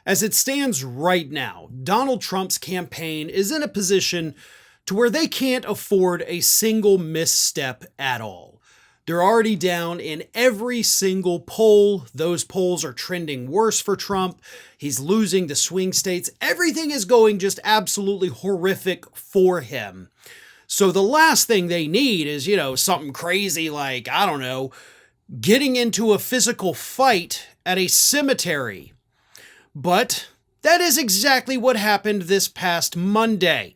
As it stands right now, Donald Trump's campaign is in a position to where they can't afford a single misstep at all. They're already down in every single poll. Those polls are trending worse for Trump. He's losing the swing states. Everything is going just absolutely horrific for him. So the last thing they need is, something crazy like, I don't know, getting into a physical fight at a cemetery. But that is exactly what happened this past Monday.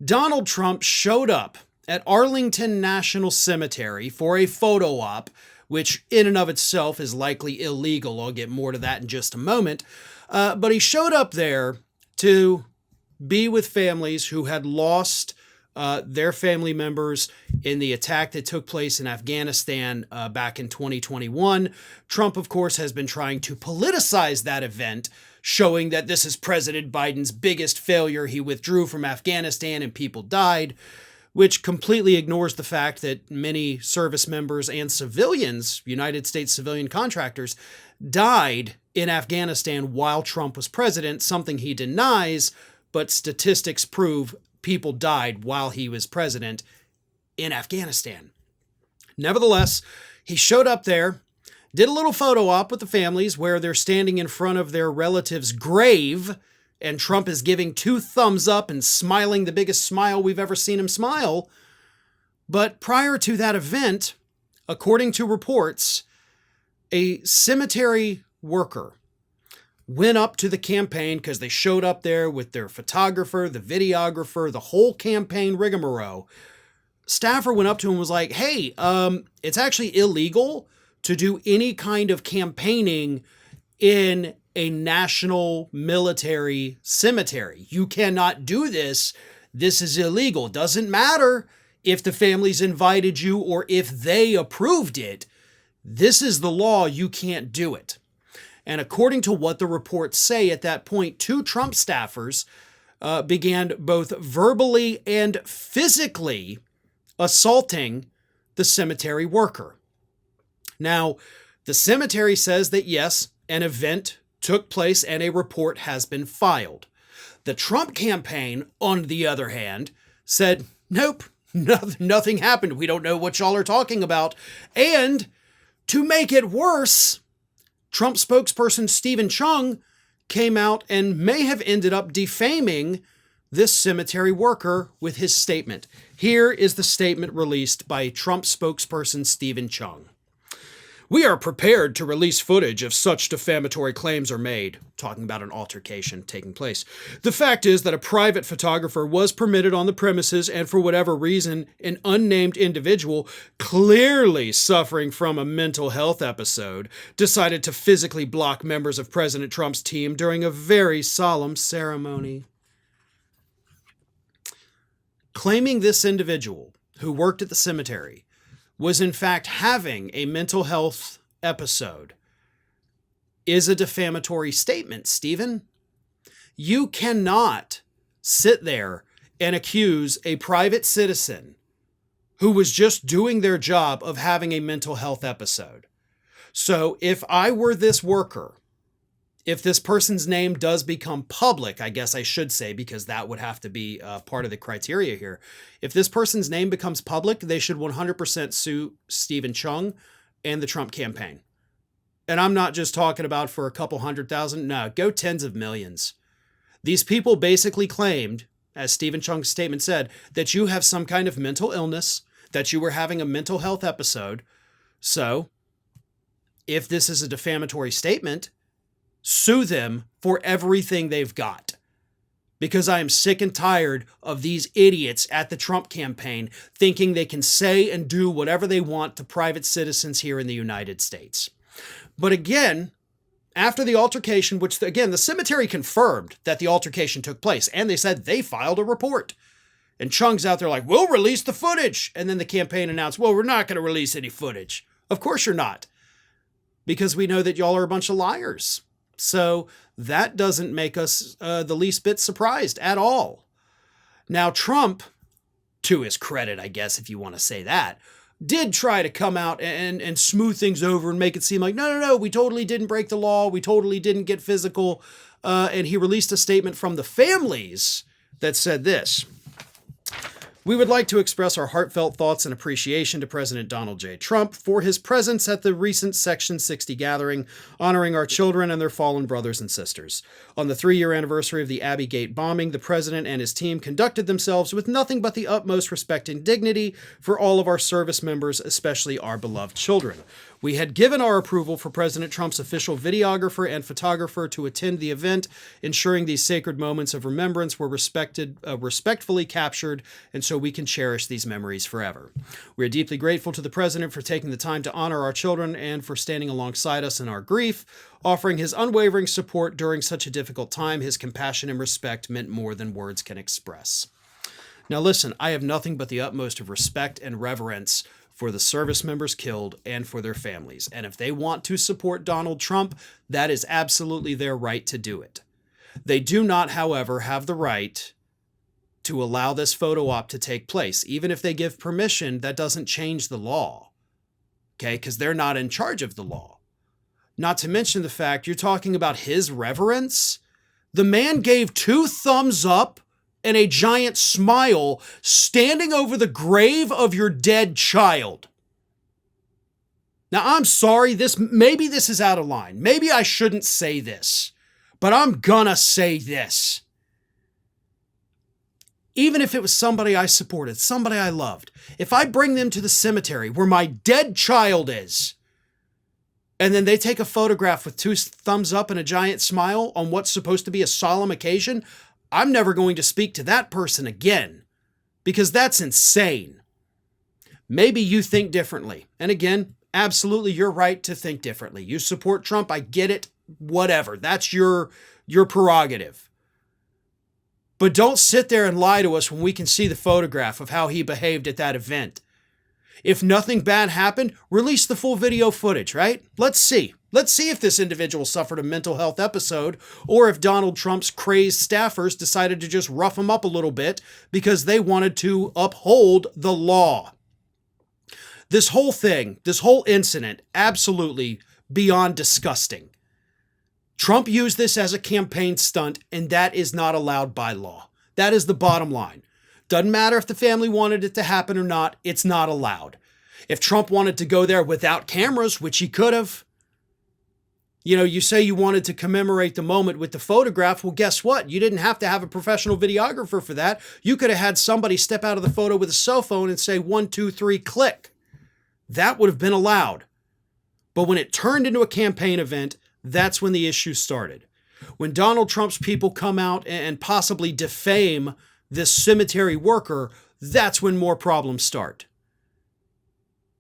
Donald Trump showed up at Arlington National Cemetery for a photo op, which in and of itself is likely illegal. I'll get more to that in just a moment. But he showed up there to be with families who had lost their family members in the attack that took place in Afghanistan back in 2021. Trump, of course, has been trying to politicize that event, showing that this is President Biden's biggest failure. He withdrew from Afghanistan and people died, which completely ignores the fact that many service members and civilians, United States civilian contractors, died in Afghanistan while Trump was president, something he denies, but statistics prove people died while he was president in Afghanistan. Nevertheless, he showed up there, did a little photo op with the families where they're standing in front of their relative's grave, and Trump is giving 2 thumbs up and smiling the biggest smile we've ever seen him smile. But prior to that event, according to reports, a cemetery worker went up to the campaign because they showed up there with their photographer, the videographer, the whole campaign rigmarole. Staffer went up to him and was like, hey, it's actually illegal to do any kind of campaigning in a national military cemetery. You cannot do this. This is illegal. Doesn't matter if the families invited you or if they approved it. This is the law. You can't do it. And according to what the reports say at that point, 2 Trump staffers began both verbally and physically assaulting the cemetery worker. Now, the cemetery says that yes, an event took place and a report has been filed. The Trump campaign, on the other hand, said, nope, nothing happened. We don't know what y'all are talking about. And to make it worse, Trump spokesperson Stephen Chung came out and may have ended up defaming this cemetery worker with his statement. Here is the statement released by Trump spokesperson Stephen Chung. We are prepared to release footage if such defamatory claims are made, talking about an altercation taking place. The fact is that a private photographer was permitted on the premises, and for whatever reason, an unnamed individual, clearly suffering from a mental health episode, decided to physically block members of President Trump's team during a very solemn ceremony. Claiming this individual, who worked at the cemetery, was in fact having a mental health episode is a defamatory statement, Stephen. You cannot sit there and accuse a private citizen who was just doing their job of having a mental health episode. So if I were this worker, if this person's name does become public, I guess I should say, because that would have to be part of the criteria here. If this person's name becomes public, they should 100% sue Stephen Chung and the Trump campaign. And I'm not just talking about for a couple 100,000. No, go tens of millions. These people basically claimed, as Stephen Chung's statement said, that you have some kind of mental illness, that you were having a mental health episode. So if this is a defamatory statement, sue them for everything they've got. Because I am sick and tired of these idiots at the Trump campaign thinking they can say and do whatever they want to private citizens here in the United States. But again, after the altercation, which again, the cemetery confirmed that the altercation took place, and they said they filed a report. And Chung's out there like, we'll release the footage. And then the campaign announced, well, we're not going to release any footage. Of course you're not. Because we know that y'all are a bunch of liars. So that doesn't make us the least bit surprised at all. Now, Trump, to his credit, I guess, if you want to say that, did try to come out and smooth things over and make it seem like, no, we totally didn't break the law. We totally didn't get physical. and he released a statement from the families that said this: "We would like to express our heartfelt thoughts and appreciation to President Donald J. Trump for his presence at the recent Section 60 gathering, honoring our children and their fallen brothers and sisters. On the 3-year anniversary of the Abbey Gate bombing, the president and his team conducted themselves with nothing but the utmost respect and dignity for all of our service members, especially our beloved children. We had given our approval for President Trump's official videographer and photographer to attend the event, ensuring these sacred moments of remembrance were respectfully captured, and so we can cherish these memories forever. We are deeply grateful to the president for taking the time to honor our children and for standing alongside us in our grief, offering his unwavering support during such a difficult time. His compassion and respect meant more than words can express." Now listen, I have nothing but the utmost of respect and reverence for the service members killed and for their families. And if they want to support Donald Trump, that is absolutely their right to do it. They do not, however, have the right to allow this photo op to take place. Even if they give permission, that doesn't change the law. Okay? Because they're not in charge of the law. Not to mention the fact you're talking about his reverence. The man gave 2 thumbs up and a giant smile standing over the grave of your dead child. Now, I'm sorry, maybe this is out of line. Maybe I shouldn't say this, but I'm gonna say this. Even if it was somebody I supported, somebody I loved, if I bring them to the cemetery where my dead child is, and then they take a photograph with 2 thumbs up and a giant smile on what's supposed to be a solemn occasion, I'm never going to speak to that person again, because that's insane. Maybe you think differently. And again, absolutely, you're right to think differently. You support Trump, I get it, whatever. That's your prerogative. But don't sit there and lie to us when we can see the photograph of how he behaved at that event. If nothing bad happened, release the full video footage, right? Let's see. Let's see if this individual suffered a mental health episode, or if Donald Trump's crazed staffers decided to just rough him up a little bit because they wanted to uphold the law. This whole thing, this whole incident, absolutely beyond disgusting. Trump used this as a campaign stunt, and that is not allowed by law. That is the bottom line. Doesn't matter if the family wanted it to happen or not, it's not allowed. If Trump wanted to go there without cameras, which he could have, you say you wanted to commemorate the moment with the photograph. Well, guess what? You didn't have to have a professional videographer for that. You could have had somebody step out of the photo with a cell phone and say 1, 2, 3, click. That would have been allowed. But when it turned into a campaign event, that's when the issue started. When Donald Trump's people come out and possibly defame this cemetery worker, that's when more problems start.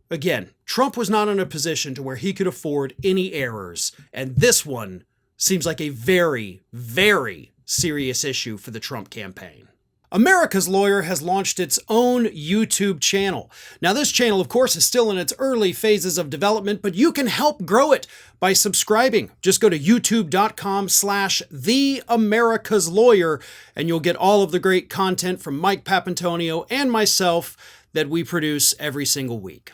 Again, Trump was not in a position to where he could afford any errors, and this one seems like a very, very serious issue for the Trump campaign. America's Lawyer has launched its own YouTube channel. Now, this channel, of course, is still in its early phases of development, but you can help grow it by subscribing. Just go to youtube.com/TheAmericasLawyer, and you'll get all of the great content from Mike Papantonio and myself that we produce every single week.